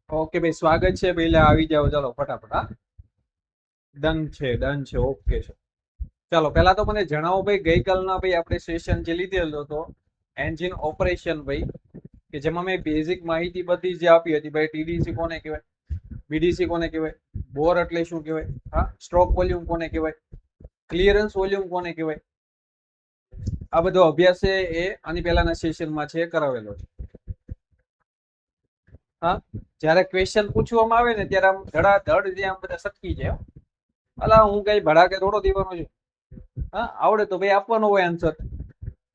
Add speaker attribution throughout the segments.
Speaker 1: Okay ભાઈ, સ્વાગત છે. પહેલા આવી જાઓ, ચાલો ફટાફટ. હા, ડન છે, ડન છે, ઓકે છે. ચાલો પહેલા તો મને જણાવો ભાઈ, ગઈકાલના ભાઈ આપણે સેશન જે લીધેલો હતો એન્જિન ઓપરેશન ભાઈ, કે જેમાં મેં બેઝિક માહિતી બધી જે આપી હતી ભાઈ. ટીડીસી કોને કહેવાય, બીડીસી કોને કહેવાય, બોર એટલે શું કહેવાય, હા, સ્ટ્રોક વોલ્યુમ કોને કહેવાય, ક્લિયરન્સ વોલ્યુમ કોને કહેવાય, આ બધો અભ્યાસ છે એ આની પહેલાના સેશનમાં છે કરાવેલો છે. હા, જ્યારે ક્વેશ્ચન પૂછવામાં આવે ને ત્યારે આમ ધડાધડ જે આમ બધા સટકી જાય હો. અલા, હું કઈ ભડાકે થોડો દેવાનો છું. હા, આવડે તો ભાઈ આપવાનો હોય આન્સર,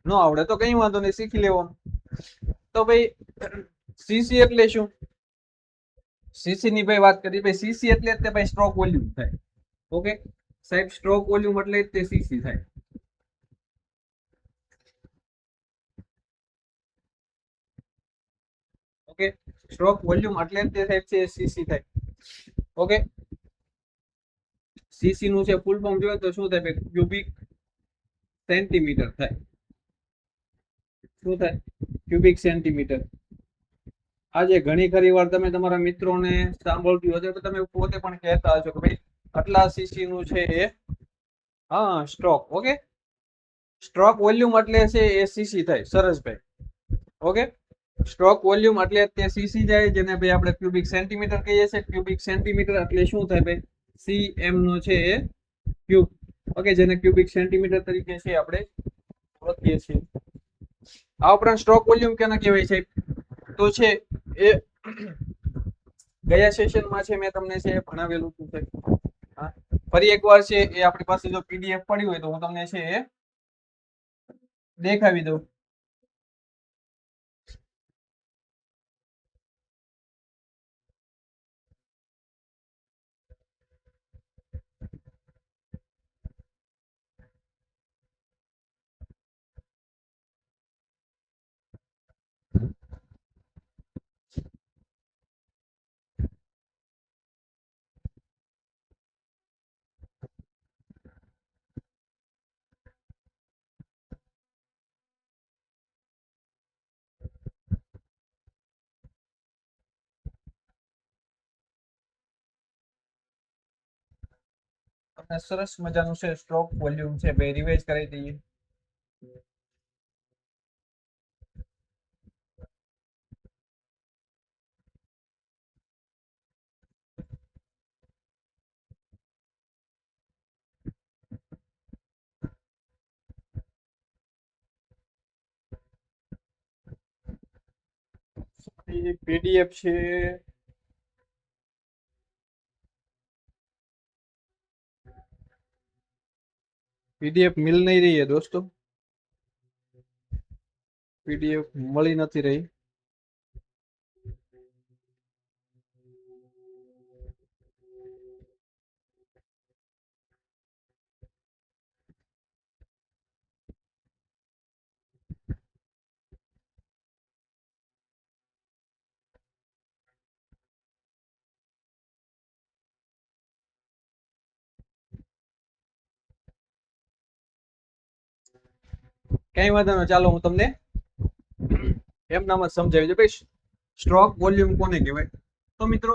Speaker 1: ન આવડે તો કઈ વાંધો નહીં, શીખી લેવાનું. તો ભાઈ, સીસી એટલે શું? સીસી ની ભાઈ વાત કરી ભાઈ. સીસી એટલે જ તે ભાઈ સ્ટ્રોક વોલ્યુમ થાય. ઓકે સાહેબ, સ્ટ્રોક વોલ્યુમ એટલે જ તે સીસી થાય. ઓકે, સ્ટ્રોક વોલ્યુમ એટલે જ તે સાહેબ છે સીસી થાય. ઓકે, સીસી નું છે ફૂલ ફોર્મ જોઈએ તો શું થાય ભાઈ? ક્યુબિક સેન્ટીમીટર થાય. શું થાય? Cubic centimetre. આજે ઘણી ખરી વાર તમે તમારા મિત્રોને સાંભળતી હશે, તો તમે પોતે પણ કહેતા હશો કે ભાઈ આટલા સીસી નું છે એ, હા, સ્ટ્રોક. ઓકે, સ્ટ્રોક વોલ્યુમ એટલે છે એ સીસી થાય. સરસ ભાઈ. ઓકે, સ્ટ્રોક વોલ્યુમ એટલે તે સીસી જાય, જેને ભાઈ આપણે ક્યુબિક સેન્ટીમીટર કહીએ છીએ. ક્યુબિક સેન્ટીમીટર એટલે શું થાય ભાઈ? સીએમ નો છે એ ક્યુબ. ઓકે, જેને ક્યુબિક સેન્ટીમીટર તરીકે છે આપણે ઓળખીએ છીએ. આ ઉપરાંત સ્ટ્રોક વોલ્યુમ કેના કહેવાય છે? તો છે એ ગયા સેશનમાં છે મેં તમને છે ભણાવેલું છે. હા, ફરી એકવાર છે એ આપણી પાસે જો પીડીએફ પડી હોય તો હું તમને છે એ દેખાવી દઉં. તમને સરસ મજાનું છે સ્ટ્રોક વોલ્યુમ છે ભાઈ રિવાઇઝ કરી દઈએ. પીડીએફ છે, પીડીએફ મિલ નહીં રહી है दोस्तों, પીડીએફ મળી નથી રહી. કઈ વાંધો નહીં, ચાલો હું તમને એમ નામ જ સમજાવી દઉં ભાઈ. સ્ટ્રોક વોલ્યુમ કોને કહેવાય? તો મિત્રો,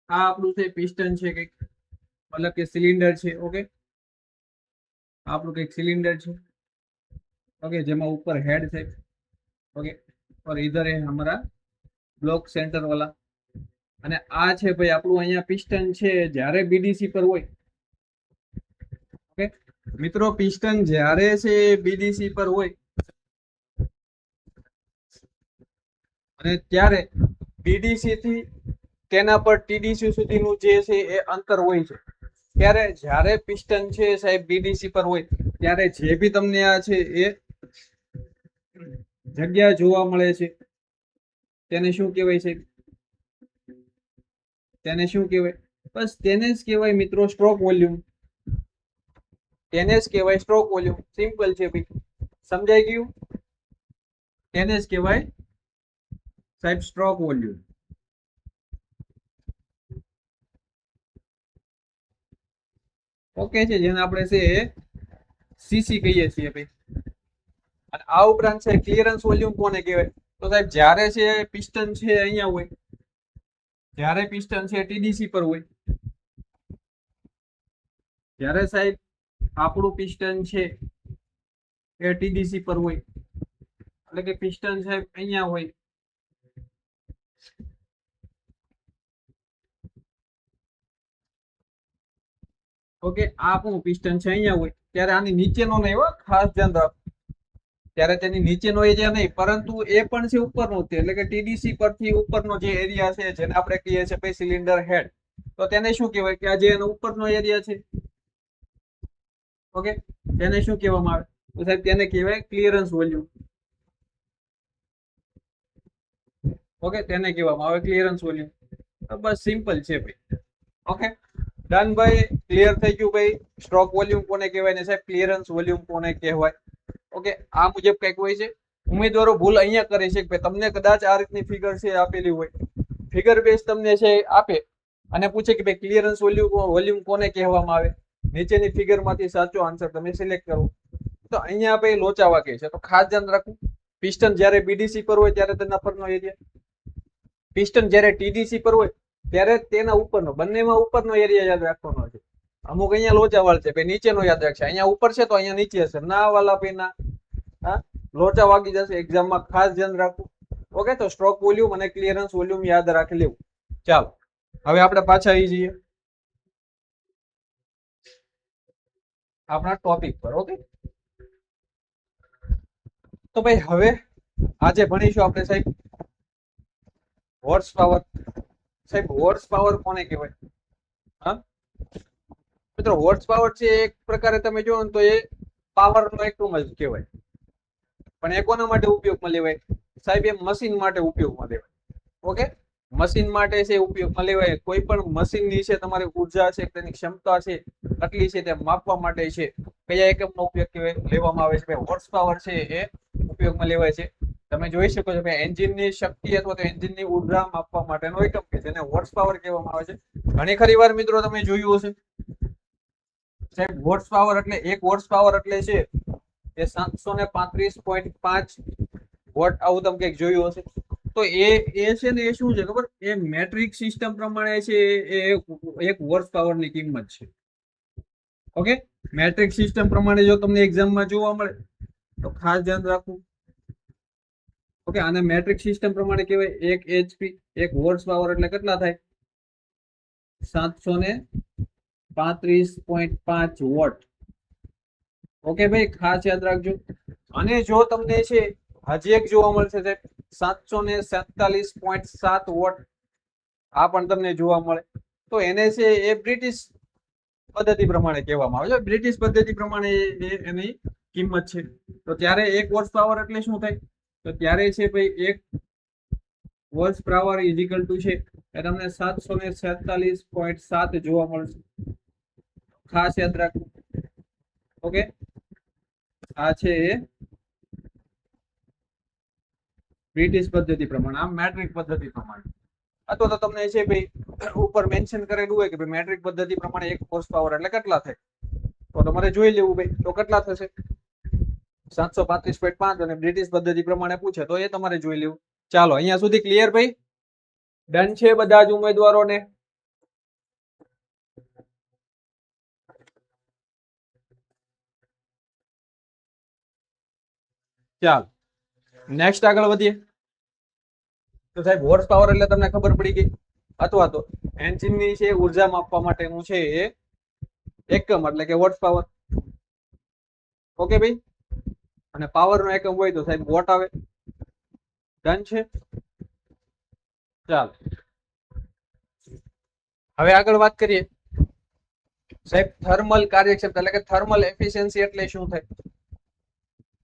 Speaker 1: આ આપણું છે પિસ્ટન છે કઈક, મતલબ કે સિલિન્ડર છે. ઓકે, આપણું કઈક સિલિન્ડર છે. ओके, જેમાં ઉપર હેડ છે. ઓકે, और इधर है हमारा બ્લોક સેન્ટર વાળા. અને આ છે ભાઈ આપણું અહીંયા પિસ્ટન છે. જ્યારે બીડીસી પર હોય, ઓકે મિત્રો, પિસ્ટન જ્યારે છે બીડીસી પર હોય અને ત્યારે બીડીસી થી તેના પર ટીડીસી સુધીનું જે છે એ અંતર હોય છે. ત્યારે જ્યારે પિસ્ટન છે સાહેબ બીડીસી પર હોય ત્યારે જે બી તમને આ છે એ જગ્યા જોવા મળે છે તેને શું કહેવાય છે? તેને શું કહેવાય? બસ તેને જ કહેવાય મિત્રો સ્ટ્રોક વોલ્યુમ. તેને જ કહેવાય સ્ટ્રોક વોલ્યુમ. સિમ્પલ છે ભાઈ, સમજાઈ ગયું? તેને જ કહેવાય સાહેબ સ્ટ્રોક વોલ્યુમ. ઓકે છે, જેને આપણે છે સીસી કહીએ છીએ ભાઈ. અને આ ઉપરાંત છે ક્લિયરન્સ વોલ્યુમ કોને કહેવાય? તો સાહેબ જ્યારે છે પિસ્ટન છે અહીંયા હોય, જ્યારે પિસ્ટન છે ટીડીસી પર હોય, જ્યારે સાહેબ આપણું પિસ્ટન છે એ ટીડીસી પર હોય, એટલે કે પિસ્ટન સાહેબ અહીંયા હોય, ઓકે, આ આપણું પિસ્ટન છે અહીંયા હોય, ત્યારે આની નીચેનો નહીં હોય, ખાસ ધ્યાન રાખો, ત્યારે તેની નીચેનો એરિયા નહીં, પરંતુ એ પણ છે ઉપરનો છે, એટલે કે ટીડીસી પરથી ઉપરનો જે એરિયા છે જેને આપણે કહીએ છીએ ભાઈ સિલિન્ડર હેડ, તો તેને શું કહેવાય કે આ જે એનો ઉપરનો એરિયા છે, ઓકે, તેને શું કહેવામાં આવે તો સાહેબ તેને કહેવાય ક્લિયરન્સ વોલ્યુમ, ઓકે, તેને કહેવામાં આવે ક્લિયરન્સ વોલ્યુમ. બસ સિમ્પલ છે ભાઈ, ઓકે ડન ભાઈ, ક્લિયર થઈ ગયું ભાઈ. સ્ટ્રોક વોલ્યુમ કોને કહેવાય ને સાહેબ ક્લિયરન્સ વોલ્યુમ કોને કહેવાય, ઓકે, આ મુજબ કઈક હોય છે. ઉમેદવારો ભૂલ અહીંયા કરે છે કે તમને કદાચ આ રીતની ફિગર છે આપેલી હોય, ફિગર બેઝ તમને છે આપે અને પૂછે કે ભાઈ ક્લિયરન્સ વોલ્યુમ કોને કહેવામાં આવે, નીચેની ફિગરમાંથી સાચો આન્સર તમે સિલેક્ટ કરો, તો અહીંયા ભાઈ લોચા વાગે છે. તો ખાસ ધ્યાન રાખવું, પિસ્ટન જ્યારે બીડીસી પર હોય ત્યારે તેના પરનો એરિયા, પિસ્ટન જ્યારે ટીડીસી પર હોય ત્યારે તેના ઉપરનો, બંનેમાં ઉપરનો એરિયા યાદ રાખવાનો છે. અમુક અહીંયા લોચા વાળ છે, નીચેનો યાદ રાખશે, અહીંયા ઉપર છે તો અહીંયા નીચે હશે, ના વાલા ભાઈ ના, હા લોચા વાગી જશે એક્ઝામમાં, ખાસ ધ્યાન રાખવું. ઓકે, તો સ્ટ્રોક વોલ્યુમ અને ક્લિયરન્સ વોલ્યુમ યાદ રાખી લેવું. ચાલો હવે આપણે પાછા આવી જઈએ આપણા ટોપિક પર. ઓકે, તો ભાઈ હવે આજે ભણીશું આપણે સાહેબ હોર્સ પાવર. સાહેબ હોર્સ પાવર કોને કહેવાય? હા મિત્રો, હોર્સ પાવર છે એક પ્રકારે તમે જો તો એ પાવર નો એકમ જ કહેવાય, પણ એ કોના માટે ઉપયોગમાં લેવાય સાહેબ? એ મશીન માટે ઉપયોગમાં લેવાય. ઓકે, મશીન માટે છે ઉપયોગમાં લેવાય. કોઈ પણ મશીન ની છે તમારી ઉર્જા છે, તેની ક્ષમતા છે કેટલી છે તે માપવા માટે છે કયા એકમનો ઉપયોગ લેવામાં આવે છે? હોર્સ પાવર છે એ ઉપયોગમાં લેવાય છે. તમે જોઈ શકો છો કે એન્જિન ની શક્તિ અથવા તો એન્જિન ની ઉર્જા માપવા માટેનો એકમ છે જેને હોર્સ પાવર કહેવામાં આવે છે. ઘણી ખરી વાર મિત્રો તમે જોયું હશે સાહેબ હોર્સ પાવર એટલે, એક હોર્સ પાવર એટલે છે એ 735.5 વોટ, આવું તમે કંઈક જોયું હશે. તો એ છે ને એ શું છે ખબર? એ મેટ્રિક સિસ્ટમ પ્રમાણે છે એ એક હોર્સ પાવર ની કિંમત છે. ઓકે, મેટ્રિક સિસ્ટમ પ્રમાણે જો તમને એક્ઝામમાં જોવા મળે તો ખાસ ધ્યાન રાખવું. ઓકે, આને મેટ્રિક સિસ્ટમ પ્રમાણે કહેવાય. 1 HP, 1 હોર્સ પાવર એટલે કેટલા થાય? 735.5 વોટ. ઓકે ભાઈ, ખાસ યાદ રાખજો. અને જો તમને છે હજી એક જોવા મળશે સાહેબ 747.7 વોટ, આ પણ તમને જોવા મળે. તો એને છે એ બ્રિટિશ પદ્ધતિ પ્રમાણે કહેવામાં આવે છે. બ્રિટિશ પદ્ધતિ પ્રમાણે એની કિંમત છે. તો ત્યારે 1 હોર્સ પાવર એટલે શું થાય? તો ત્યારે છે ભાઈ 1 horse power is equal to છે એ તમને 747.7 જોવા મળશે. ખાસ યાદ રાખવું. ઓકે, આ છે એ બ્રિટિશ પદ્ધતિ પ્રમાણે, આ મેટ્રિક પદ્ધતિ પ્રમાણે. અથવા તો તમને છે ભાઈ ઉપર મેન્શન કરેલું હોય કે ભાઈ મેટ્રિક પદ્ધતિ પ્રમાણે 1 હોર્સ પાવર એટલે કેટલા થાય, તો તમારે જોઈ લેવું ભાઈ તો કેટલા થશે 735.5, અને બ્રિટિશ પદ્ધતિ પ્રમાણે પૂછે તો એ તમારે જોઈ લેવું. ચાલો અહીંયા સુધી ક્લિયર ભાઈ? ડન છે બધા જ ઉમેદવારોને? ચાલો નેક્સ્ટ આગળ વધીએ. તો સાહેબ હોર્સ પાવર એટલે તમને ખબર પડી ગઈ, અથવા તો એન્જિન ની છે ઉર્જા માપવા માટેનું છે એ એકમ એટલે કે હોર્સ પાવર. ઓકે ભાઈ, અને પાવર નો એકમ હોય તો સાહેબ વોટ આવે. ડન છે? ચાલો હવે આગળ વાત કરીએ સાહેબ થર્મલ કાર્યક્ષમતા એટલે કે થર્મલ એફિશિયન્સી એટલે શું થાય?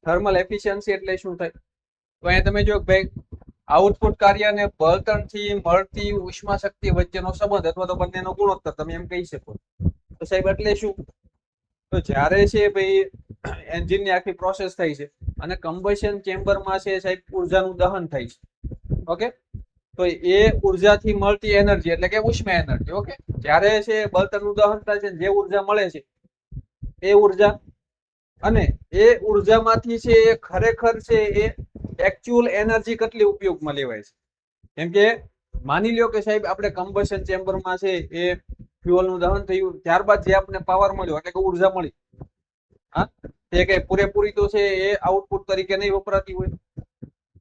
Speaker 1: થર્મલ એફિશિયન્સી એટલે શું થાય? તો અહીંયા તમે જો ભાઈ આઉટપુટ કાર્ય અને બળતણથી મળતી ઉષ્મા શક્તિ વચ્ચેનો સંબંધ અથવા તો બંનેનો ગુણોત્તર તમે એમ કહી શકો. તો સાહેબ એટલે શું? તો જ્યારે છે ભાઈ એન્જિન ની આખી પ્રોસેસ થાય છે અને કમ્બશન ચેમ્બરમાં છે સાહેબ ઉર્જાનું દહન થાય છે. ઓકે, તો એ ઉર્જાથી મળતી એનર્જી એટલે કે ઉષ્મા એનર્જી. ઓકે, જ્યારે છે બળતણનું દહન થાય છે, જે ઉર્જા મળે છે એ ઉર્જા અને એ ઉર્જામાંથી છે એ ખરેખર છે એ એકચ્યુઅલ એનર્જી કેટલી ઉપયોગમાં લેવાય છે. કેમ કે માની લ્યો કે સાહેબ આપણે કમ્બશન ચેમ્બરમાં છે એ ફ્યુઅલનું દહન થયું, ત્યારબાદ જે આપણે પાવર મળ્યો એટલે કે ઉર્જા મળી, હા, તે કઈ પૂરેપૂરી તો છે એ આઉટપુટ તરીકે નહીં વપરાતી હોય.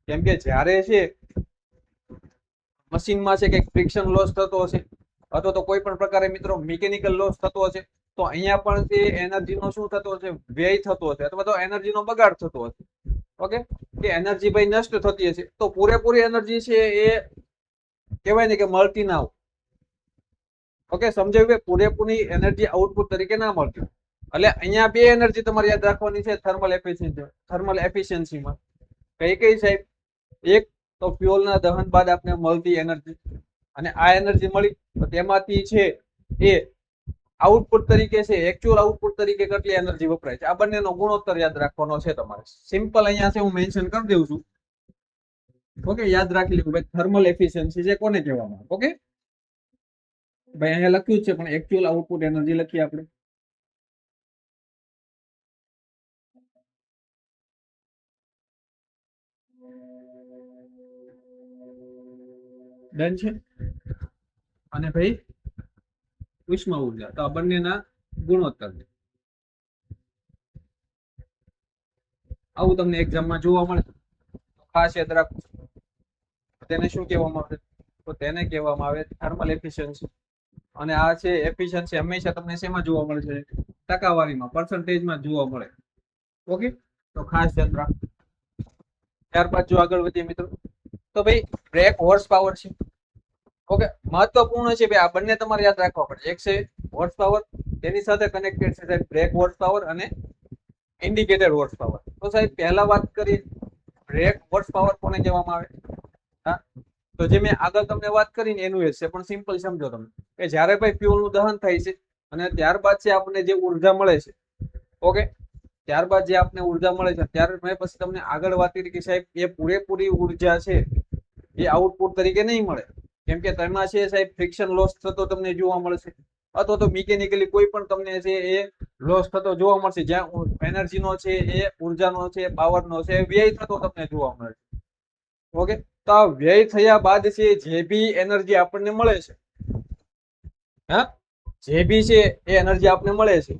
Speaker 1: કેમ કે જ્યારે છે મશીનમાં છે કંઈક ફ્રિક્શન લોસ થતો હશે અથવા તો કોઈ પણ પ્રકારે મિત્રો મિકેનિકલ લોસ થતો હશે, તો અહીંયા પણ તે એનર્જીનો શું થતો હશે, વ્યય થતો હશે અથવા તો એનર્જીનો બગાડ થતો હશે. ઓકે, કે એનર્જી ભાઈ નષ્ટ થતી હશે તો પૂરેપૂરી એનર્જી છે એ કહેવાય ને કે મળતી ના હોય. ઓકે, સમજાયું કે પૂરેપૂરી એનર્જી આઉટપુટ તરીકે ના મળતી. એટલે અહીંયા બે એનર્જી તમારે યાદ રાખવાની છે થર્મલ એફિશિયન્સીમાં. કઈ કઈ સાહેબ? એક તો ફ્યુઅલના દહન બાદ આપણે મળતી એનર્જી, અને આ એનર્જી મળી તો તેમાંથી છે એ આઉટપુટ તરીકે છે એકચ્યુઅલ આઉટપુટ તરીકે કેટલી એનર્જી વપરાય છે, આ બંનેનો ગુણોત્તર યાદ રાખવાનો છે તમારે. સિમ્પલ અહીંયા છે હું મેન્શન કરી દઉં છું. ઓકે, યાદ રાખી લેવું ભાઈ, થર્મલ એફિશિયન્સી છે કોને કહેવામાં આવે. ઓકે ભાઈ, અહીંયા લખ્યું છે પણ એકચ્યુઅલ આઉટપુટ એનર્જી લખીએ આપણે. ડન છે. અને ભાઈ ઉષ્મા ઉર્જા, તો આ બંનેના ગુણોત્તર છે. આવું તમને એક્ઝામમાં જોવા મળે, ખાસ યાદ રાખો. તેને શું કહેવામાં આવે? તો તેને કહેવામાં આવે થર્મલ એફિશિયન્સી. અને આ છે એફિશિયન્સી હંમેશા તમને શેમાં જોવા મળે છે? ટકાવારીમાં, પર્સન્ટેજમાં જોવા મળે. ઓકે, તો ખાસ ધ્યાન રાખો. ત્યારબાદ જો આગળ વધીએ મિત્રો, તો ભાઈ બ્રેક હોર્સ પાવર છે. ઓકે, મહત્વપૂર્ણ છે ભાઈ, આ બંને તમારે યાદ રાખવા પડે. એક છે હોર્સ પાવર, તેની સાથે કનેક્ટેડ છે સાહેબ બ્રેક હોર્સ પાવર અને ઇન્ડિકેટેડ હોર્સ પાવર. તો સાહેબ પહેલા વાત કરી, બ્રેક હોર્સ પાવર કોને કહેવામાં આવે? હા, તો જે મેં આગળ તમને વાત કરીને એનું એ છે, પણ સિમ્પલ સમજો તમે કે જ્યારે ભાઈ ફ્યુઅલનું દહન થાય છે અને ત્યારબાદ છે આપણને જે ઉર્જા મળે છે, ઓકે, ત્યારબાદ જે આપણે ઉર્જા મળે છે, ત્યારે મેં પછી તમને આગળ વાત કરી કે સાહેબ એ પૂરેપૂરી ઉર્જા છે એ આઉટપુટ તરીકે નહીં મળે. કેમ કે તેમાં છે સાહેબ ફ્રિક્શન લોસ થતો તમને જોવા મળશે, અથવા તો મિકેનિકલી કોઈ પણ તમને છે એ લોસ થતો જોવા મળશે, જ્યાં એનર્જીનો છે એ ઉર્જાનો છે પાવરનો છે વ્યય થતો તમને જોવા મળે. ઓકે, તો આ વ્યય થયા બાદ છે જે બી એનર્જી આપણને મળે છે, હા, જે બી છે એ એનર્જી આપણને મળે છે,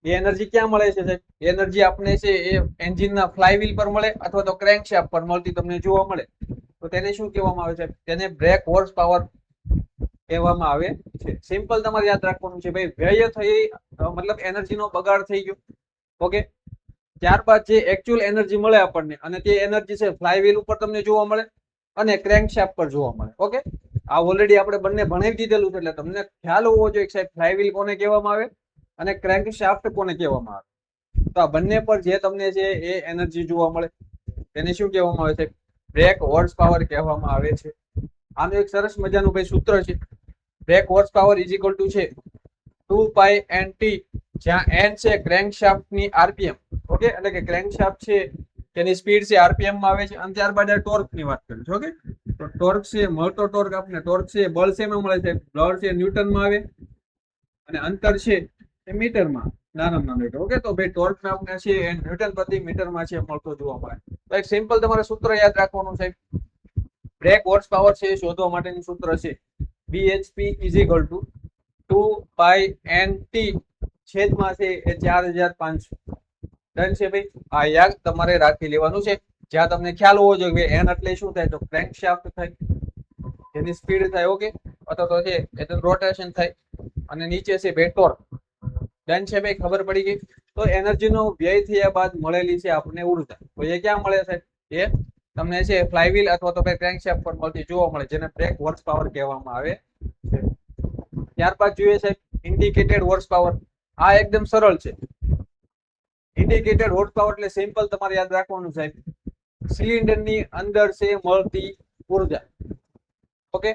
Speaker 1: એ એનર્જી ક્યાં મળે છે સાહેબ? એનર્જી આપણે છે એ એન્જિનના ફ્લાયવ્હીલ પર મળે અથવા તો ક્રેન્કશાફ્ટ પર મળતી તમને જોવા મળે. તો તેને શું કહેવામાં આવે છે? તેને બ્રેક હોર્સ પાવર કહેવામાં આવે છે. સિમ્પલ તમારે યાદ રાખવાનું છે ભાઈ, વ્યય થઈ મતલબ એનર્જીનો બગાડ થઈ ગયો. ઓકે, ત્યારબાદ જે એકચ્યુઅલ એનર્જી મળે આપણને, અને તે એનર્જી છે ફ્લાયવ્હીલ ઉપર તમને જોવા મળે અને ક્રેન્કશાફ્ટ પર જોવા મળે. ઓકે, આ ઓલરેડી આપણે બંને ભણાવી દીધેલું છે, એટલે તમને ખ્યાલ હોવો જોઈએ કે સાહેબ ફ્લાયવ્હીલ કોને કહેવામાં આવે અને ક્રેન્કશાફ્ટ કોને કહેવામાં આવે. તો આ બંને પર જે તમને છે એ એનર્જી જોવા મળે તેને શું કહેવામાં આવે છે? બ્રેક હોર્સ પાવર કહેવામાં આવે છે. આનું એક સરસ મજાનું ભાઈ સૂત્ર છે, brake horse power is equal to છે 2π/Nt, જ્યાં n છે ક્રેન્કશાફ્ટની આરપીએમ. ઓકે, એટલે કે ક્રેન્કશાફ્ટ છે તેની સ્પીડ છે આરપીએમ માં આવે છે. અને ત્યારબાદ ટોર્ક ની વાત કરીશું. ઓકે, તો ટોર્ક છે મળતો ટોર્ક આપણે ટોર્ક છે બળ શેમાં મળે છે? બળ છે ન્યૂટનમાં આવે અને અંતર છે એ મીટરમાં, નાનામાં નાનું મીટર. ઓકે, તો ભાઈ ટોર્ક આપણે છે એ ન્યૂટન પ્રતિ મીટરમાં છે મળતો જોવા મળે. તો એક સિમ્પલ તમારે સૂત્ર યાદ રાખવાનું છે, બ્રેક હોર્સ પાવર છે એ શોધવા માટેનું સૂત્ર છે BHP is equal two 2π/Nt છેદમાં છે એ 4500. ડન છે ભાઈ, આ યાદ તમારે રાખી લેવાનું છે. જ્યાં તમને ખ્યાલ હોવો જોઈએ કે n એટલે શું થાય? તો ક્રેન્કશાફ્ટ થાય, જેની સ્પીડ થાય, ઓકે, અથવા તો છે એટલે રોટેશન થાય, અને નીચે છે ભાઈ ટોર્ક. ડન છે ભાઈ, ખબર પડી ગઈ. તો એનર્જીનો વ્યય થયા બાદ મળેલી છે આપણને ઉર્જા, તો એ ક્યાં મળે છે? એ તમને છે ફ્લાયવ્હીલ અથવા તો ક્રેન્કશાફ્ટ પર મળતી જોવા મળે, જેને બ્રેક હોર્સ પાવર કહેવામાં આવે છે. ત્યારબાદ જોઈએ છે ઇન્ડિકેટેડ હોર્સ પાવર. આ એકદમ સરળ છે. ઇન્ડિકેટેડ હોર્સ પાવર એટલે સિમ્પલ તમારે યાદ રાખવાનું સાહેબ, સિલિન્ડરની અંદર છે મળતી ઉર્જા. ઓકે,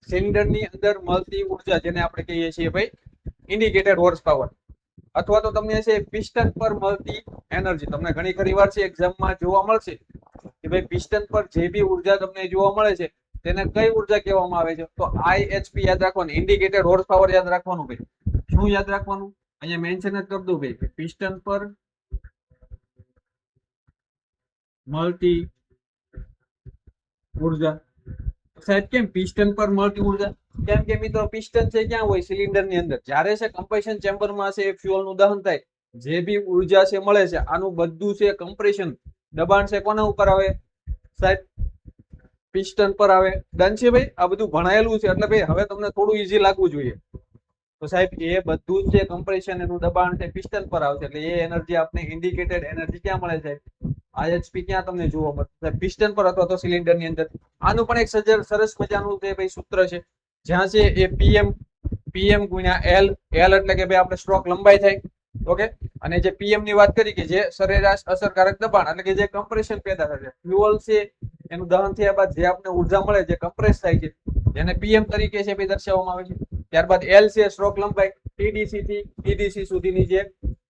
Speaker 1: સિલિન્ડરની અંદર મળતી ઉર્જા જેને આપણે કહીએ છીએ ભાઈ ઇન્ડિકેટેડ હોર્સ પાવર. અથવા તો તમને છે પિસ્ટન પર મળતી એનર્જી. તમને ઘણી ખરી વાર છે એક્ઝામમાં જોવા મળશે કે ભાઈ પિસ્ટન પર જે બી ઉર્જા તમને જોવા મળે છે તેને કઈ ઉર્જા કહેવામાં આવે છે? તો IHP યાદ રાખવાનું, ઇન્ડિકેટેડ હોર્સ પાવર યાદ રાખવાનું. ભાઈ શું યાદ રાખવાનું? અહીંયા મેન્શન જ કરી દઉં ભાઈ, પિસ્ટન પર મળતી ઉર્જા. સાહેબ કેમ પિસ્ટન પર મળતી ઉર્જા? કેમ કે મિત્રો પિસ્ટન છે ક્યાં હોય? સિલિન્ડર ની અંદર. જ્યારે છે કમ્પ્રેશન ચેમ્બરમાં છે ફ્યુઅલ નું દહન થાય, જે બી ઉર્જા છે મળે છે, આનું બધું છે કમ્પ્રેશન દબાણ છે કોના ઉપર આવે સાહેબ? પિસ્ટન પર આવે. ડન છે ભાઈ? આ બધું ભણાયેલું છે એટલે ભાઈ હવે તમને થોડું ઈઝી લાગવું જોઈએ. તો સાહેબ એ બધું જ છે કમ્પ્રેશન એનું દબાણ છે પિસ્ટન પર આવશે એટલે એ એનર્જી આપણે ઇન્ડિકેટેડ એનર્જી ક્યાં મળે છે? આઈએચપી ક્યાં તમને જોવા મળશે? પિસ્ટન પર અથવા તો સિલિન્ડર ની અંદર. આનું પણ એક સરસ મજાનું જે ભાઈ સૂત્ર છે, જ્યાં છે એ પીએમ ગુણ્યા એલ. એલ એટલે કે ભાઈ આપણે સ્ટ્રોક લંબાઈ થાય. ઓકે. અને જે પીએમ ની વાત કરી કે જે સરેરાશ અસરકારક દબાણ એટલે કે જે કમ્પ્રેશન પેદા થશે, ફ્યુઅલ છે એનું દહન થયા બાદ જે આપણે ઉર્જા મળે જે કમ્પ્રેસ થાય છે, જેને પીએમ તરીકે છે ભાઈ દર્શાવવામાં આવે છે. ત્યારબાદ એલ છે સ્ટ્રોક લંબાઈ. ટીડીસી થી ટીડીસી સુધીની જે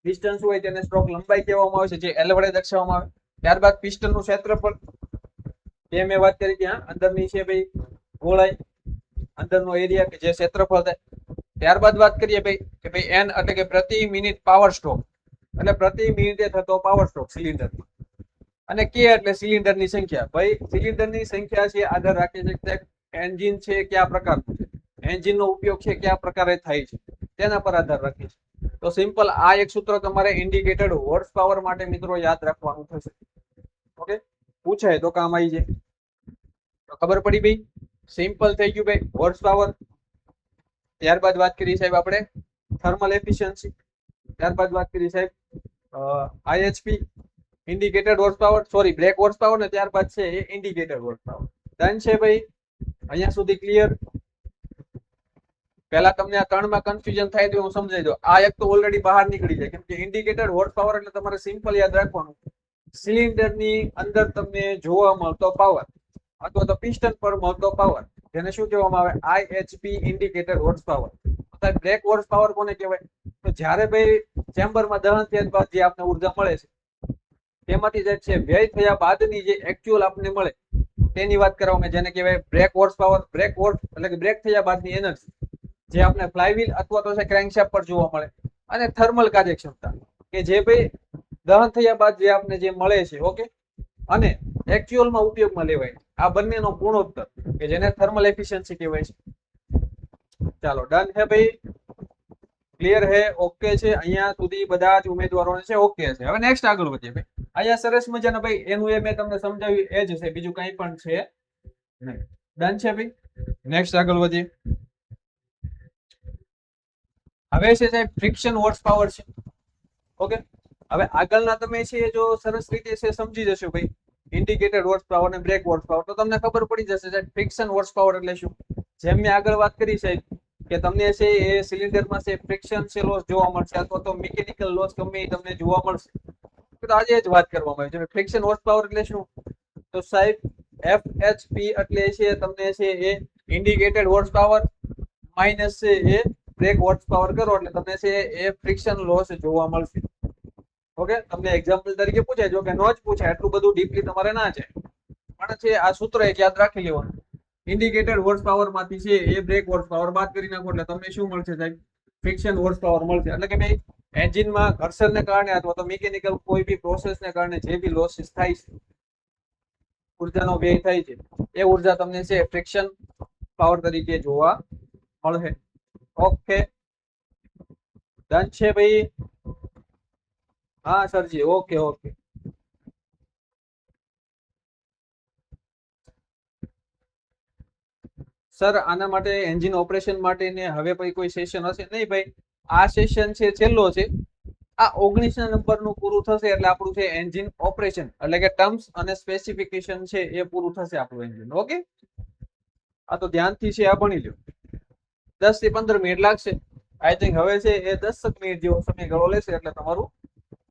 Speaker 1: ડિસ્ટન્સ હોય તેને સ્ટ્રોક લંબાઈ કહેવામાં આવે છે, જે એલ વડે દર્શાવવામાં આવે. ત્યારબાદ પિસ્ટન નું ક્ષેત્રફળ, એ મેં વાત કરી કે અંદરની છે ભાઈ ગોળાઈ, અંદરનો એરિયા કે જે ક્ષેત્રફળ થાય. ત્યારબાદ વાત કરીએ ભાઈ કે ભાઈ એન એટલે કે પ્રતિ મિનિટ પાવર સ્ટ્રોક, એટલે પ્રતિ મિનિટે થતો પાવર સ્ટ્રોક સિલિન્ડર. અને કે એટલે સિલિન્ડર ની સંખ્યા. ભાઈ સિલિન્ડર ની સંખ્યા છે આધાર રાખે છે કે એન્જિન છે કયા પ્રકારનું છે, એન્જિન નો ઉપયોગ છે કયા પ્રકારે થાય છે, તેના પર આધાર રાખે છે. તો સિમ્પલ આ એક સૂત્ર તમારે ઇન્ડિકેટેડ હોર્સ પાવર માટે મિત્રો યાદ રાખવાનું થશે. ઓકે. પૂછાય તો કામ આવી જાય. તો ખબર પડી ભાઈ? સિમ્પલ થઈ ગયું ભાઈ હોર્સ પાવર. ત્યારબાદ વાત કરી સાહેબ આપણે થર્મલ એફિશિયન્સી. ત્યારબાદ વાત કરી સાહેબ IHP indicated horse power, sorry brake horse power, ને ત્યારબાદ છે એ ઇન્ડિકેટેડ હોર્સ પાવર. ડન છે ભાઈ? અહીંયા સુધી ક્લિયર? પહેલા તમને આ ત્રણમાં કન્ફ્યુઝન થાય તો હું સમજાવી દઉં. આ એક તો ઓલરેડી બહાર નીકળી જાય, કેમ કે ઇન્ડિકેટેડ હોર્સ પાવર એટલે તમારે સિમ્પલ યાદ રાખવાનું, સિલિન્ડર ની અંદર તમને જોવા મળતો પાવર અથવા તો પિસ્ટન પર મળતો પાવર, જેને શું કહેવામાં આવે? IHP indicated horse power. Brake horse power કોને કહેવાય? તો જ્યારે ભાઈ ચેમ્બરમાં દહન થયા બાદ જે આપણે ઉર્જા મળે છે તેમાંથી જે છે વ્યય થયા બાદની જે એકચ્યુઅલ આપણને મળે તેની વાત કરવામાં, જેને કહેવાય brake horse power. Brake horse એટલે કે બ્રેક થયા બાદની એનર્જી જે આપણે ફ્લાયવ્હીલ અથવા તો છે ક્રેન્કશાફ્ટ પર જોવા મળે. અને થર્મલ કાર્યક્ષમતા કે જે ભાઈ દહન થયા બાદ જે આપણે જે મળે છે. ઓકે. અને એકચ્યુઅલમાં ઉપયોગમાં લેવાય. આ બંનેનો ગુણોત્તર કે જેને થર્મલ એફિશિયન્સી કહેવાય છે. ચાલો ડન હે ભાઈ? ક્લિયર હે? ઓકે છે? અહીંયા સુધી બધા જ ઉમેદવારોને છે ઓકે છે. હવે નેક્સ્ટ આગળ વધીએ ભાઈ. અહીંયા સરસ મજાના ભાઈ એનું એ મેં તમને સમજાવ્યું એ જ છે, બીજું કંઈ પણ છે નહીં. ડન છે ભાઈ? નેક્સ્ટ આગળ વધીએ. હવે છે સાહેબ ફ્રિક્શન હોર્સ પાવર છે. ઓકે. હવે આગળના તમે છે જો સરસ રીતે છે સમજી જશો ભાઈ ઇન્ડિકેટેડ હોર્સ પાવર અને બ્રેક હોર્સ પાવર, તો તમને ખબર પડી જશે સાહેબ ફ્રિક્શન હોર્સ પાવર એટલે શું. જેમ મેં આગળ વાત કરી સાહેબ કે તમને છે એ સિલિન્ડરમાં છે ફ્રિક્શન છે લોસ જોવા મળશે અથવા તો મિકેનિકલ લોસ ગમે એ તમને જોવા મળશે. તો આજે જ વાત કરવામાં આવી છે ફ્રિક્શન હોર્સ પાવર એટલે શું. તો સાહેબ FHP એટલે છે તમને છે એ ઇન્ડિકેટેડ હોર્સ પાવર માઇનસ છે એ બ્રેક હોર્સ પાવર કરો એટલે તમને છે એ ફ્રિક્શન લોસ જોવા મળશે. ઓકે. તમને એક્ઝામ્પલ તરીકે પૂછાય, જો કે નો જ પૂછાય, એટલું બધું ડીપલી તમારે ના છે, પણ છે આ સૂત્ર એક યાદ રાખી લેવાનું. ઇન્ડિકેટેડ હોર્સ પાવર માંથી છે એ બ્રેક હોર્સ પાવર બાદ કરી નાખો એટલે તમને શું મળશે સાહેબ? ફ્રિક્શન હોર્સ પાવર મળશે. એટલે કે ભાઈ એન્જિનમાં ઘર્ષણને કારણે અથવા તો મિકેનિકલ કોઈ બી પ્રોસેસને કારણે જે બી લોસીસ થાય છે, ઉર્જાનો વ્યય થાય છે, એ ઉર્જા તમને છે ફ્રિક્શન પાવર તરીકે જોવા મળશે. ઓકે. ડન છે ભાઈ? હા સરજી. Okay okay. સર આના માટે એન્જિન ઓપરેશન માટે ને હવે પછી કોઈ સેશન હશે નહીં ભાઈ? આ સેશન છે છેલ્લો છે. આ 19 નંબરનું પૂરું થશે એટલે આપણું છે એન્જિન ઓપરેશન એટલે કે ટર્મ્સ અને સ્પેસિફિકેશન છે એ પૂરું થશે આપણું એન્જિન. ઓકે. આ તો ધ્યાનથી છે આ ભણી લો. 10 થી 15 મિનિટ લાગશે આઈ થિંક. હવે છે એ 10 મિનિટ જેવો સમયગાળો લેશે એટલે તમારું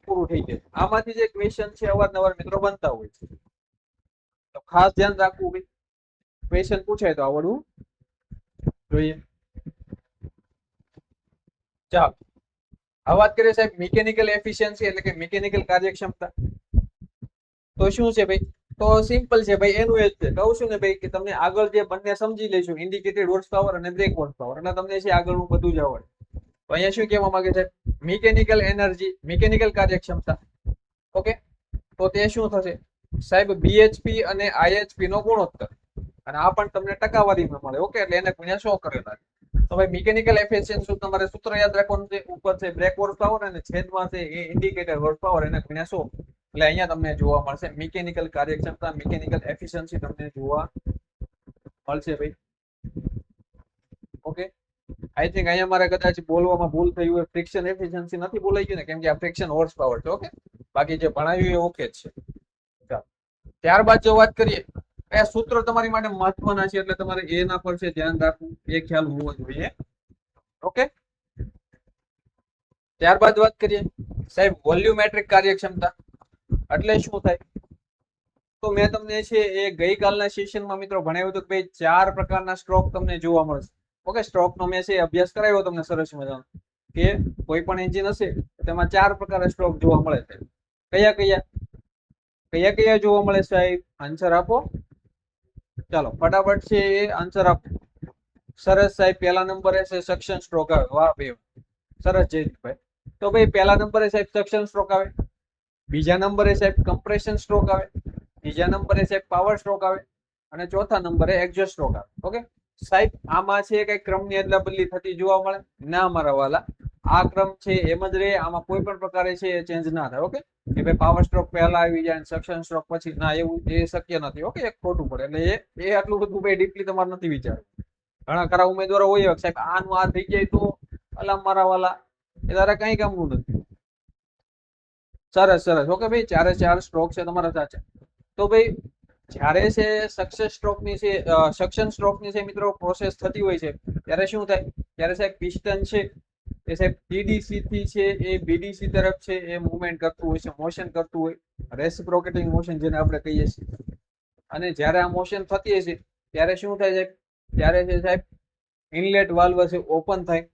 Speaker 1: પૂરું થઈ જશે. આમાંથી જે ક્વેશ્ચન છે અવારનવાર મિત્રો બનતા હોય છે, તો ખાસ ધ્યાન રાખવું ભાઈ. ક્વેશ્ચન પૂછાય તો આવડવું જોઈએ. ચાલો આ વાત કરીએ સાહેબ મિકેનિકલ એફિશિયન્સી એટલે કે મિકેનિકલ કાર્યક્ષમતા. તો શું છે ભાઈ? તો સિમ્પલ છે ભાઈ એનું એ જ છે. કહું છું ને ભાઈ કે તમને આગળ જે બંને સમજી લઈશું ઇન્ડિકેટેડ હોર્સ પાવર અને બ્રેક હોર્સ પાવર, એટલે તમને છે આગળનું બધું જ આવડે. તો અહીંયા શું કહેવા માંગે છે? મિકેનિકલ એનર્જી, મિકેનિકલ કાર્યક્ષમતા. ઓકે. તો તે શું થશે? સાહેબ BHP અને IHP નો ગુણોત્તર, અને આ પણ તમને ટકાવારીમાં મળે. ઓકે, એટલે એને ગુણ્યા 100 કરેલા. તો ભાઈ મિકેનિકલ એફિશિયન્સી તમારે સૂત્ર યાદ રાખવાનું છે. ઉપર છે બ્રેક હોર્સ પાવર અને છેદમાં છે એ ઇન્ડિકેટર હોર્સ પાવર, એને ગુણ્યા 100. એટલે અહીંયા તમને જોવા મળશે મિકેનિકલ કાર્યક્ષમતા, મિકેનિકલ એફિશિયન્સી તમને જોવા મળશે ભાઈ. ઓકે, આઈ થિંક અહીંયા મારે કદાચ બોલવામાં ભૂલ થઈ હોય. ફ્રિક્શન એફિશિયન્સી નથી બોલાઈ ગયું ને, કેમ કે આ ફ્રિક્શન હોર્સ પાવર છે. ઓકે, બાકી જે ભણાવ્યું એ ઓકે જ છે. ચાલો, ત્યારબાદ જો વાત કરીએ, કયા સૂત્ર તમારી માટે મહત્વના છે, એટલે તમારે એના પર છે ધ્યાન રાખવું, એ ખ્યાલ હોવો જોઈએ. ઓકે, ત્યારબાદ વાત કરીએ સાહેબ વોલ્યુમેટ્રિક કાર્યક્ષમતા એટલે શું થાય. તો મેં તમને છે એ ગઈકાલના સેશનમાં મિત્રો ભણાવ્યું હતું કે ભાઈ 4 પ્રકારના સ્ટ્રોક તમને જોવા મળશે. ઓકે, સ્ટ્રોક નો મેં છે અભ્યાસ કરાવ્યો તમને સરસ મજાનો, કે કોઈ પણ એન્જિન હશે તેમાં 4 પ્રકારના સ્ટ્રોક જોવા મળે છે. કયા કયા કયા જોવા મળે સાહેબ? આન્સર આપો. ચાલો ફટાફટ છે એ આન્સર આપો. સરસ સાહેબ, પહેલા નંબરે છે સક્શન સ્ટ્રોક આવે. વાહ ભાઈ, સરસ જયદીપભાઈ. તો ભાઈ પહેલા નંબરે સાહેબ સક્શન સ્ટ્રોક આવે, બીજા નંબરે સાહેબ કમ્પ્રેશન સ્ટ્રોક આવે, ત્રીજા નંબરે સાહેબ પાવર સ્ટ્રોક આવે, અને ચોથા નંબરે એક્ઝોસ્ટ સ્ટ્રોક આવે. ઓકે સાહેબ, આમાં છે કઈ ક્રમની અદલા બદલી થતી જોવા મળે? ના મારા વાલા, આ ક્રમ છે એમ જ રહે. આમાં કોઈ પણ પ્રકારે છે ચેન્જ ના થાય. ઓકે, કે ભાઈ પાવર સ્ટ્રોક પહેલા આવી જાય સક્શન સ્ટ્રોક પછી, ના, એવું એ શક્ય નથી. ઓકે, એક ખોટું પડે. એટલે એ આટલું બધું ભાઈ ડીપલી તમારે નથી વિચારવું. ઘણા ખરા ઉમેદવારો હોય સાહેબ આનું આ થઈ જાય તો અલા મારા વાલા, એ તારે કઈ કામનું નથી. સરસ સરસ. ઓકે ભાઈ, 4 સ્ટ્રોક છે તમારા સાચા. તો ભાઈ જ્યારે છે સક્સેસ સ્ટ્રોકની છે સક્શન સ્ટ્રોકની છે મિત્રો પ્રોસેસ થતી હોય છે, ત્યારે શું થાય? ત્યારે સાહેબ પિસ્ટન છે એ સાહેબ TDC થી છે એ BDC તરફ છે એ મૂવમેન્ટ કરતું હોય છે, મોશન કરતું હોય, રેસિપ્રોકેટિંગ મોશન જેને આપણે કહીએ છીએ. અને જ્યારે આ મોશન થતી હશે ત્યારે શું થાય સાહેબ? ત્યારે છે સાહેબ ઇનલેટ વાલ્વ છે ઓપન થાય.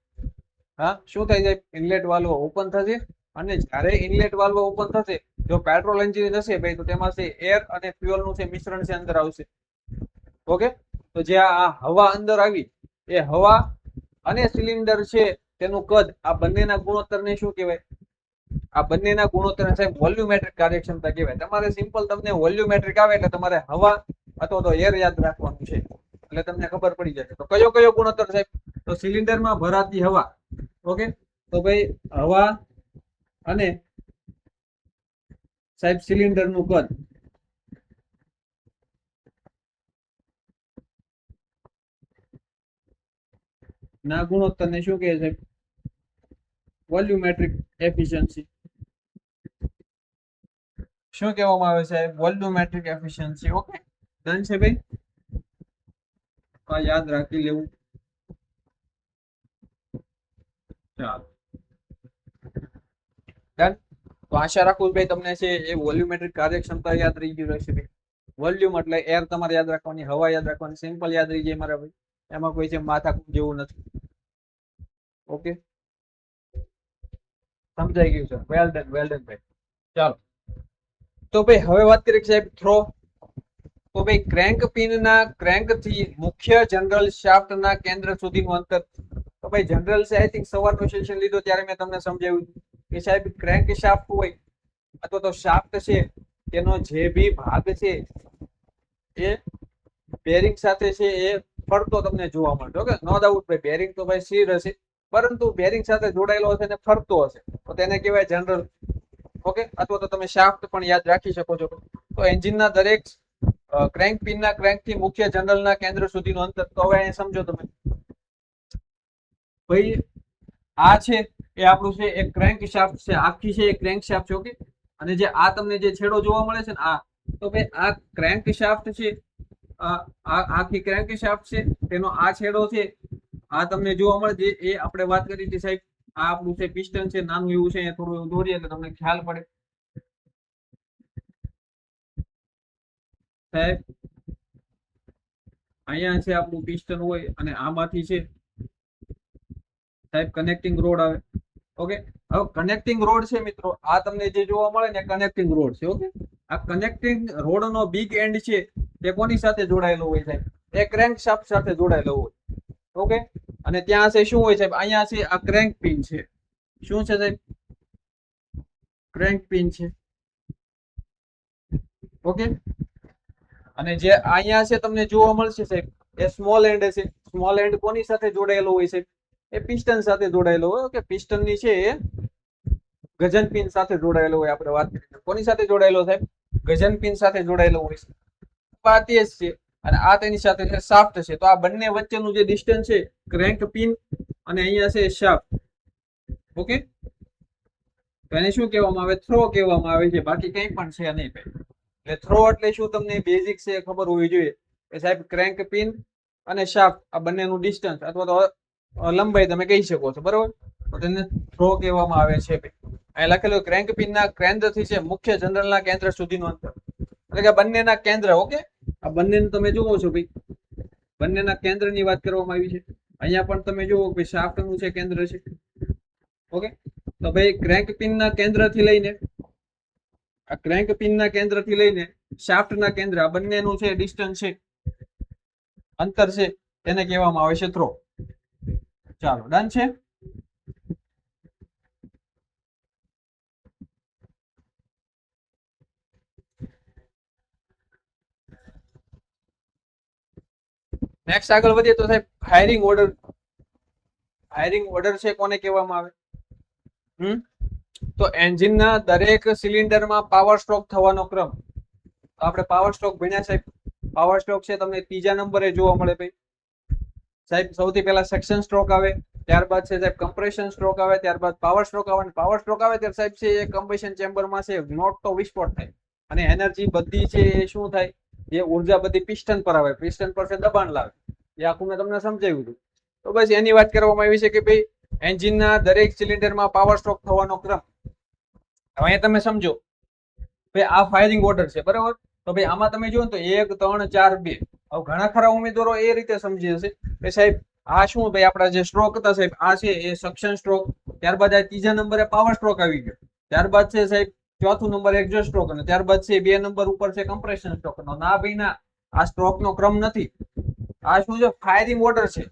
Speaker 1: હા, શું થાય સાહેબ? ઇનલેટ વાલ્વ ઓપન થશે. અને જ્યારે ઇનલેટ વાલ્વ ઓપન થશે, જો પેટ્રોલ એન્જિન હશે ભાઈ, તો તેમાં છે એર અને ફ્યુઅલ નું છે મિશ્રણ છે અંદર આવશે. ઓકે, તો જે આ હવા અંદર આવી, એ હવા અને સિલિન્ડર છે તેનું કદ, આ બંનેના ગુણોત્તરને શું કહેવાય? આ બંનેના ગુણોત્તર સાહેબ વોલ્યુમેટ્રિક કાર્યક્ષમતા કહેવાય. તમારે સિમ્પલ તમને વોલ્યુમેટ્રિક આવે એટલે તમારે હવા અથવા તો એર યાદ રાખવાનું છે, એટલે તમને ખબર પડી જશે. તો કયો કયો ગુણોત્તર સાહેબ? તો સિલિન્ડરમાં ભરાતી હવા. ઓકે, તો ભાઈ હવા અને સાહેબ સિલિન્ડર નું કદ, ના ગુણોત્તર ને શું કહે છે? Volumetric efficiency. શું કહેવામાં આવે છે? Volumetric efficiency. ઓકે, ડન છે ભાઈ, યાદ રાખી લેવું. ચાલો ડન. તો આશા રાખું ભાઈ તમને છે એ વોલ્યુમેટ્રિક કાર્યક્ષમતા યાદ રહી ગયું રહેશે ભાઈ. વોલ્યુમ એટલે એર તમારે યાદ રાખવાની, હવા યાદ રાખવાની, સિમ્પલ યાદ રહી જાય મારા ભાઈ. એમાં કોઈ છે માથાકૂટ જેવું નથી. ઓકે, સમજાઈ ગયું છે. વેલ ડન ભાઈ. ચાલો, તો ભાઈ હવે વાત કરીએ સાહેબ થ્રો. તો ભાઈ ક્રેન્ક પિન ના ક્રેન્ક થી મુખ્ય જનરલ શાફ્ટ ના કેન્દ્ર સુધીનું અંતર. તો ભાઈ જનરલ છે આઈ થિંક સવારનું સેશન લીધું ત્યારે મેં તમને સમજાવ્યું કે સાહેબ ક્રેન્ક શાફ્ટ હોય અથવા તો શાફ્ટ છે, તેનો જે બી ભાગ છે એ બેરિંગ સાથે છે એ ફરતો તમને જોવા મળશે. ઓકે, નો ડાઉટ ભાઈ, બેરિંગ તો ભાઈ સ્થિર હશે, પરંતુ બેરિંગ સાથે જોડાયેલો હશે ને ફરતો હશે, તો તેને કહેવાય જનરલ. ઓકે, અથવા તો તમે શાફ્ટ પણ યાદ રાખી શકો છો. તો એન્જિનના દરેક ક્રેન્ક પિનના ક્રેન્ક થી મુખ્ય જનરલના કેન્દ્ર સુધીનું અંતર. તો હવે અહીં સમજો તમે ભાઈ, આ છે એ આપણું છે એક ક્રેન્ક શાફ્ટ છે, આખી છે એક ક્રેન્ક શાફ્ટ છે. ઓકે, અને જે આ તમને જે છેડો જોવા મળે છે ને આ, તો ભાઈ આ ક્રેન્ક શાફ્ટ છે, આખી ક્રેન્ક શાફ્ટ છે, તેનો આ છેડો છે આ તમને જોવા મળે છે. એ આપણે વાત કરી હતી સાહેબ, આ આપણું છે પિસ્ટન છે, નાનું એવું છે, થોડું એવું દોરીએ એટલે તમને ખ્યાલ પડે સાહેબ. અહીંયા છે આપણું પિસ્ટન હોય અને આમાંથી છે સાહેબ કનેક્ટિંગ રોડ આવે. ઓકે, હવે કનેક્ટિંગ રોડ છે મિત્રો, આ તમને જે જોવા મળે ને કનેક્ટિંગ રોડ છે. ઓકે, આ કનેક્ટિંગ રોડ નો બિગ એન્ડ છે તે કોની સાથે જોડાયેલો હોય સાહેબ? એ ક્રેન્ક શાફ્ટ સાથે જોડાયેલો હોય. ઓકે, અને ત્યાં છે શું હોય સાહેબ? અહીંયા છે આ ક્રેન્ક પિન છે. શું છે સાહેબ? ક્રેન્ક પિન છે. ઓકે, અને જે અહીંયા છે તમને જોવા મળશે સાહેબ એ સ્મોલ એન્ડ છે. સ્મોલ એન્ડ કોની સાથે જોડાયેલો હોય છે? એ પિસ્ટન સાથે જોડાયેલો હોય. ઓકે, પિસ્ટન ની છે એ ગજન પિન સાથે જોડાયેલો હોય. આપણે વાત કરીએ કોની સાથે જોડાયેલો સાહેબ? ગજન પિન સાથે જોડાયેલો હોય છે. આ તે જ છે અને આ તેની સાથે છે શાફ્ટ છે. તો આ બંને વચ્ચેનું જે ડિસ્ટન્સ છે ક્રેન્ક પિન અને અહીંયા છે શાફ્ટ. ઓકે, તો એને શું કહેવામાં આવે? થ્રો કહેવામાં આવે છે. બાકી કંઈ પણ છે નહીં ભાઈ. એટલે થ્રો એટલે શું તમને બેઝિક છે ખબર હોવી જોઈએ કે સાહેબ ક્રેન્ક પિન અને શાફ્ટ આ બંનેનું ડિસ્ટન્સ અથવા તો લંબાઈ તમે કહી શકો છો, બરોબર? તો તેને થ્રો કહેવામાં આવે છે ભાઈ. અહીં લખેલું ક્રેન્ક પિનના કેન્દ્રથી છે મુખ્ય જનરલના કેન્દ્ર સુધીનું અંતર, એટલે કે બંનેના કેન્દ્ર. ઓકે, આ બંનેનું તમે જુઓ છો ભાઈ, બંનેના કેન્દ્રની વાત કરવામાં આવી છે. અહીંયા પણ તમે જુઓ કે શાફ્ટનું છે કેન્દ્ર છે. ઓકે, તો ભાઈ ક્રેન્ક પિનના કેન્દ્રથી લઈને આ ક્રેન્ક પિનના કેન્દ્રથી લઈને શાફ્ટના કેન્દ્ર આ બંનેનું છે ડિસ્ટન્સ છે, અંતર છે, તેને કહેવામાં આવે છે થ્રો. ચાલો, ડન છે. નેક્સ્ટ આગળ વધીએ તો સાહેબ ફાયરિંગ ઓર્ડર. ફાયરિંગ ઓર્ડર છે કોને કહેવામાં આવે? તો એન્જિનના દરેક સિલિન્ડરમાં પાવર સ્ટ્રોક થવાનો ક્રમ. આપણે પાવર સ્ટ્રોક ભણ્યા સાહેબ. પાવર સ્ટ્રોક છે તમને ત્રીજા નંબરે જોવા મળે ભાઈ સાહેબ. સૌથી પહેલા સેક્શન સ્ટ્રોક આવે, ત્યારબાદ છે સાહેબ કમ્પ્રેશન સ્ટ્રોક આવે, ત્યારબાદ પાવર સ્ટ્રોક આવે. પાવર સ્ટ્રોક આવે ત્યારે સાહેબ છે એ કમ્બશન ચેમ્બરમાં છે નોટ તો વિસ્ફોટ થાય અને એનર્જી બધી છે એ શું થાય? એ ઉર્જા બધી પિસ્ટન પર આવે, પિસ્ટન પર છે દબાણ લાવે. એ આખું મેં તમને સમજાવ્યું હતું. તો બસ એની વાત કરવામાં આવી છે કે ભાઈ એન્જિનના દરેક સિલિન્ડરમાં પાવર સ્ટ્રોક થવાનો ક્રમ. હવે અહીંયા તમે સમજો ભાઈ આ ફાયરિંગ ઓર્ડર છે, બરાબર? તો ભાઈ આમાં તમે જુઓ ને તો 1 3 4 2. હવે ઘણા ખરા ઉમેદવારો એ રીતે સમજી હશે કે સાહેબ આ શું ભાઈ આપણા જે સ્ટ્રોક હતા સાહેબ આ છે એ સક્શન સ્ટ્રોક, ત્યારબાદ આ ત્રીજા નંબરે પાવર સ્ટ્રોક આવી ગયો, ત્યારબાદ છે સાહેબ ચોથું નંબર એક્ઝોસ્ટ સ્ટ્રોક અને ત્યારબાદ છે 2 નંબર ઉપર છે કમ્પ્રેશન સ્ટ્રોક. ના ભાઈ ના, આ સ્ટ્રોકનો ક્રમ નથી. આ શું છે? ફાયરિંગ ઓર્ડર છે.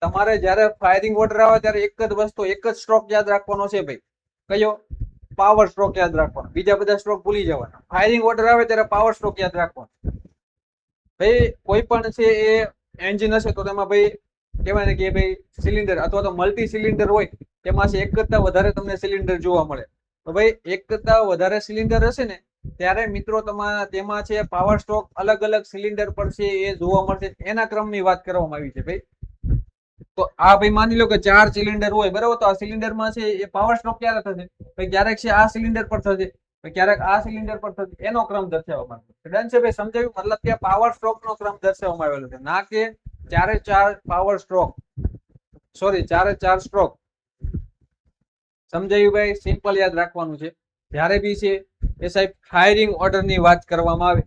Speaker 1: તમારે જ્યારે ફાયરિંગ ઓર્ડર આવે ત્યારે એક જ વસ્તુ, એક જ સ્ટ્રોક યાદ રાખવાનો છે ભાઈ. કયો? પાવર સ્ટ્રોક યાદ રાખવાનો. બીજા બધા સ્ટ્રોક ભૂલી જવાના. ફાયરિંગ ઓર્ડર આવે ત્યારે પાવર સ્ટ્રોક યાદ રાખવાનો. ભાઈ કોઈ પણ છે એ એન્જિન હશે તો તેમાં ભાઈ કહેવાય ને કે ભાઈ સિલિન્ડર અથવા તો મલ્ટી સિલિન્ડર હોય તેમાં છે એક કરતા વધારે તમને સિલિન્ડર જોવા મળે. તો ભાઈ એક કરતા વધારે સિલિન્ડર હશે ને ત્યારે મિત્રો તમારા તેમાં છે પાવર સ્ટ્રોક અલગ અલગ સિલિન્ડર પર છે એ જોવા મળશે. એના ક્રમની વાત કરવામાં આવી છે ભાઈ. તો આ ભાઈ માની લો કે 4 સિલિન્ડર હોય, બરાબર? તો આ સિલિન્ડરમાં છે એ પાવર સ્ટ્રોક ક્યારે થશે? ભાઈ ક્યારેક છે આ સિલિન્ડર પર થશે, ક્યારેક આ સિલિન્ડર પર થશે. એનો ક્રમ દર્શાવવામાં આવે. ડન છે ભાઈ? સમજાયું? મતલબ કે પાવર સ્ટ્રોક નો ક્રમ દર્શાવવામાં આવેલો છે, ના કે 4 પાવર સ્ટ્રોક. Sorry, 4 stroke. સમજાયું ભાઈ? સિમ્પલ યાદ રાખવાનું છે. જ્યારે બી છે એ સાહેબ ફાયરિંગ ઓર્ડર ની વાત કરવામાં આવે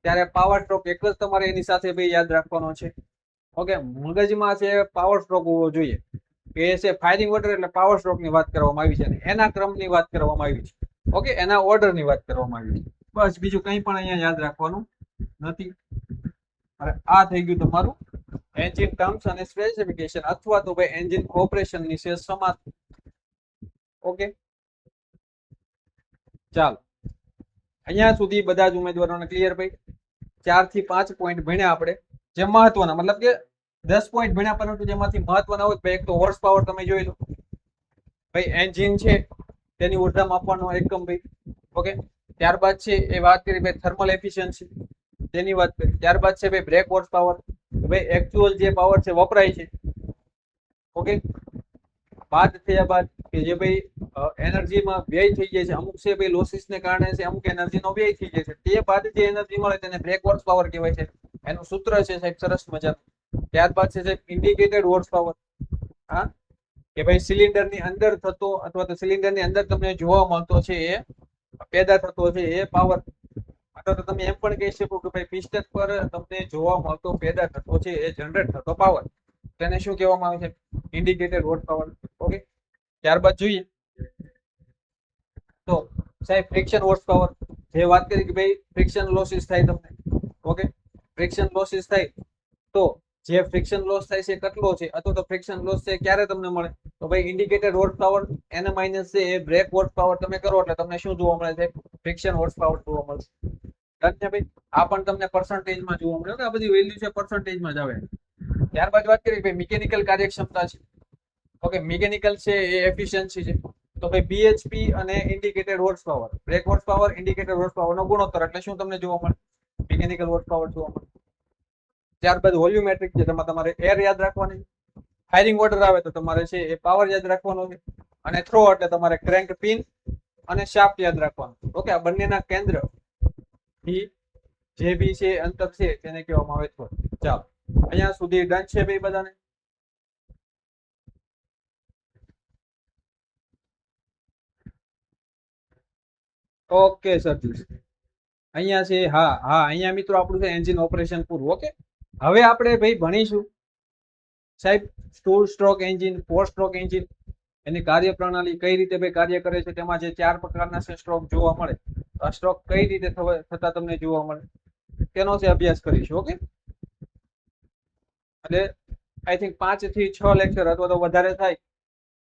Speaker 1: ત્યારે પાવર સ્ટ્રોક એક જ તમારે એની સાથે ભાઈ યાદ રાખવાનો છે. ઓકે, મગજમાં છે પાવર સ્ટ્રોક હોવો જોઈએ કે છે ફાયરિંગ ઓર્ડર એટલે પાવર સ્ટ્રોક ની વાત કરવામાં આવી છે અને એના ક્રમની વાત કરવામાં આવી છે. ઓકે, એના ઓર્ડર ની વાત કરવામાં આવી છે. બસ બીજું કંઈ પણ અહીંયા યાદ રાખવાનું નથી. હવે આ થઈ ગયું તમારું એન્જિન ટર્મ્સ અને સ્પેસિફિકેશન અથવા તો ભાઈ એન્જિન ઓપરેશન ની છે સમાપ્ત. ઓકે, ચાલો અહીંયા સુધી બધા જ ઉમેદવારોને ક્લિયર ભાઈ? 4 થી 5 પોઈન્ટ ભણ્યા આપણે જે મહત્વના, મતલબ કે 10 પોઈન્ટ ભણ્યા પરંતુ જેમાંથી મહત્વના હોય ભાઈ એક તો હોર્સ પાવર તમે જોઈ લો ભાઈ. એન્જિન છે તેની ઉર્જા માપવાનો એકમ ભાઈ. ઓકે, ત્યારબાદ છે એ વાત કરી ભાઈ થર્મલ એફિશિયન્સી તેની વાત કરી. ત્યારબાદ છે ભાઈ બ્રેક હોર્સ પાવર, ભાઈ એકચ્યુઅલ જે પાવર છે વપરાય છે. ઓકે, બાદ થયા બાદ કે જે ભાઈ એનર્જીમાં વ્યય થઈ જાય છે, અમુક છે ભાઈ લોસીસ ને કારણે છે અમુક એનર્જીનો વ્યય થઈ જાય છે, તે બાદ જે એનર્જી મળે તેને બ્રેક હોર્સ પાવર કહેવાય છે. એનું સૂત્ર છે સાહેબ સરસ મજાનું. ત્યારબાદ છે સાહેબ ઇન્ડિકેટેડ હોર્સ પાવર. હા, કે ભાઈ સિલિન્ડર ની અંદર થતો અથવા તો સિલિન્ડર ની અંદર તમને જોવા મળતો છે એ પેદા થતો છે એ પાવર, અથવા તો તમે એમ પણ કહી શકો કે ભાઈ પિસ્ટન પર તમને જોવા મળતો પેદા થતો છે એ જનરેટ થતો પાવર, તેને શું કહેવામાં આવે છે? Indicated horse power. ઓકે, ત્યારબાદ જોઈએ તો સાહેબ ફ્રિક્શન હોર્સ પાવર, જે વાત કરી કે ભાઈ ફ્રિક્શન લોસીસ થાય તમને. ઓકે, ફ્રિક્શન લોસીસ થાય તો જે ફ્રિક્શન લોસ થાય છે કેટલો છે, અથવા તો ફ્રિક્શન લોસ છે ક્યારે તમને મળે, તો ભાઈ ઇન્ડિકેટેડ હોર્સ પાવર એને માઇનસ છે એ બ્રેક હોર્સ પાવર તમે કરો એટલે તમને શું જોવા મળે છે, ફ્રિક્શન હોર્સ પાવર જોવા મળશે. ડન છે ભાઈ. આ પણ તમને પર્સન્ટેજમાં જોવા મળે કે આ બધી વેલ્યુ છે પર્સન્ટેજમાં જ આવે. ત્યારબાદ વાત કરીએ ભાઈ મિકેનિકલ કાર્યક્ષમતા છે. ઓકે, મિકેનિકલ છે એ એફિશિયન્સી છે. તો ભાઈ બીએચપી અને indicated horse power, brake horse power indicated horse power નો ગુણોત્તર એટલે શું તમને જોવા મળે, મિકેનિકલ હોર્સ પાવર જોવા મળે. ત્યારબાદ વોલ્યુમેટ્રિક છે, તેમાં તમારે એર યાદ રાખવાની, ફાયરિંગ ઓર્ડર આવે તો તમારે છે એ પાવર યાદ રાખવાનો છે, અને થ્રો એટલે તમારે ક્રેન્ક પિન અને શાફ્ટ યાદ રાખવાનું. ઓકે, આ બંનેના કેન્દ્ર થી જે બી છે અંતર છે તેને કહેવામાં આવે છે. ચાલો અહીંયા સુધી ડન છે ભાઈ બધાને. ઓકે સર, અહીંયા છે હા હા, અહીંયા મિત્રો આપણું છે એન્જિન ઓપરેશન પૂરું. ઓકે, હવે આપણે ભાઈ ભણીશું સાહેબ two stroke engine, 4 stroke engine, એની કાર્યપ્રણાલી કઈ રીતે ભાઈ કાર્ય કરે છે, તેમાં જે 4 પ્રકારના સ્ટ્રોક જોવા મળે, આ સ્ટ્રોક કઈ રીતે થતા તમને જોવા મળે તેનો છે અભ્યાસ કરીશું. ઓકે, એટલે આઈ થિંક 5 થી 6 લેક્ચર અથવા તો વધારે થાય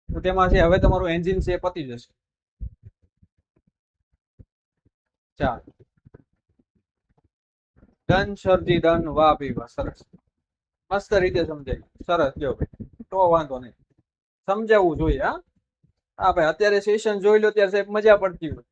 Speaker 1: તો તેમાં છે હવે તમારું એન્જિન છે પતી જશે. ચાલો ડન સરજી ડન, વાહ ભાઈ વાહ, સરસ, મસ્ત રીતે સમજાય, સરસ. જો ભાઈ તો વાંધો નહીં, સમજાવવું જોઈએ. હા હા ભાઈ, અત્યારે સેશન જોઈ લો ત્યારે સાહેબ મજા પડતી હોય,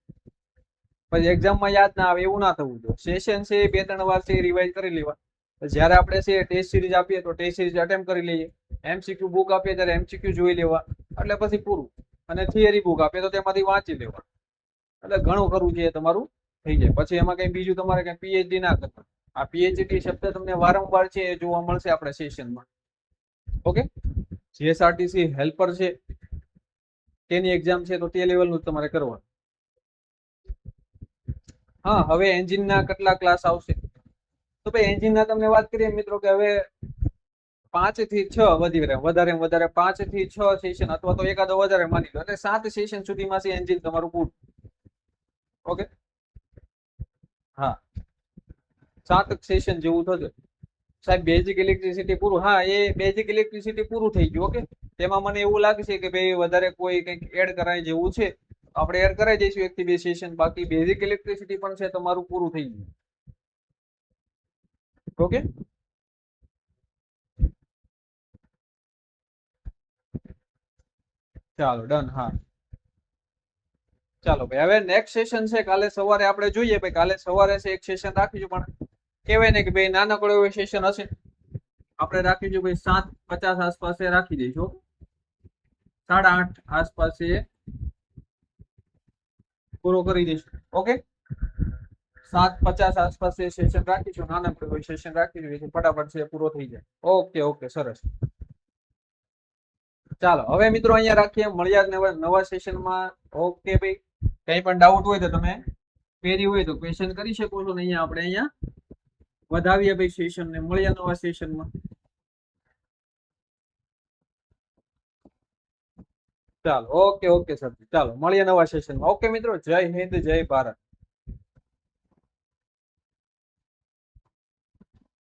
Speaker 1: પછી એક્ઝામમાં યાદ ના આવે એવું ના થવું જોઈએ. સેશન છે 2-3 વાર છે રિવાઇઝ કરી લેવા. જ્યારે આપણે છે ટેસ્ટ સિરીઝ આપીએ તો ટેસ્ટ સિરીઝ અટેમ્પ કરી લઈએ, એમસીક્યુ બુક આપીએ ત્યારે એમસીક્યુ જોઈ લેવા, એટલે પછી પૂરું. અને થિયરી બુક આપીએ તો તેમાંથી વાંચી લેવા, એટલે ઘણું ખરું છે તમારું થઈ જાય. પછી એમાં કઈ બીજું તમારે કઈ પીએચડી ના કરતા. આ પીએચડી શબ્દ તમને વારંવાર છે એ જોવા મળશે આપણે સેશનમાં. ઓકે, જીએસઆરટીસી હેલ્પર છે તેની એક્ઝામ છે તો તે લેવલનું તમારે કરવાનું. હા, હવે એન્જિનના કેટલા ક્લાસ આવશે, તો ભાઈ એન્જિનના તમને વાત કરીએ મિત્રો કે હવે 5 થી 6 વધારે 5 થી 6 સેશન અથવા તો એકાદો વધારે માની લો, એટલે 7 સેશન સુધીમાં છે એન્જિન તમારું પૂરું. ઓકે, હા 7 સેશન જેવું થશે સાહેબ. બેઝિક ઇલેક્ટ્રિસિટી પૂરું, હા એ બેઝિક ઇલેક્ટ્રિસિટી પૂરું થઈ ગયું. ઓકે, તેમાં મને એવું લાગશે કે ભાઈ વધારે કોઈ કંઈક એડ કરાય જેવું છે, આપણે એડ કરાવી દઈશું 1 થી 2 સેશન. બાકી બેઝિક ઇલેક્ટ્રિસિટી પણ છે તમારું પૂરું થઈ ગયું. ઓકે, ચાલો ડન. હા ચાલો ભાઈ, હવે નેક્સ્ટ સેશન છે કાલે સવારે આપણે જોઈએ. ભાઈ કાલે સવારે છે એક સેશન રાખીશું, પણ કહેવાય ને કે ભાઈ નાનકડો એવો સેશન હશે, આપણે રાખીશું ભાઈ 7:50 આસપાસ રાખી દઈશું. 8:30 આસપાસ પૂરો કરી દઈશું. ઓકે, 7:50 આસપાસ સેશન રાખીશું, નાનકડું કોઈ સેશન રાખીશું, ફટાફટ છે પૂરો થઈ જાય. ઓકે ઓકે, સરસ. ચાલો હવે મિત્રો અહીંયા રાખીએ, મળ્યા નવા સેશનમાં. ઓકે ભાઈ, કઈ પણ ડાઉટ હોય તો તમે ક્વેરી હોય તો ક્વેશ્ચન કરી શકો છો. ને અહીંયા આપણે અહીંયા વધાવીએ ભાઈ સેશન ને, મળ્યા નવા સેશનમાં. ચાલો ઓકે ઓકે સર, ચાલો મળીએ નવા સેશનમાં. ઓકે મિત્રો, જય હિન્દ, જય ભારત.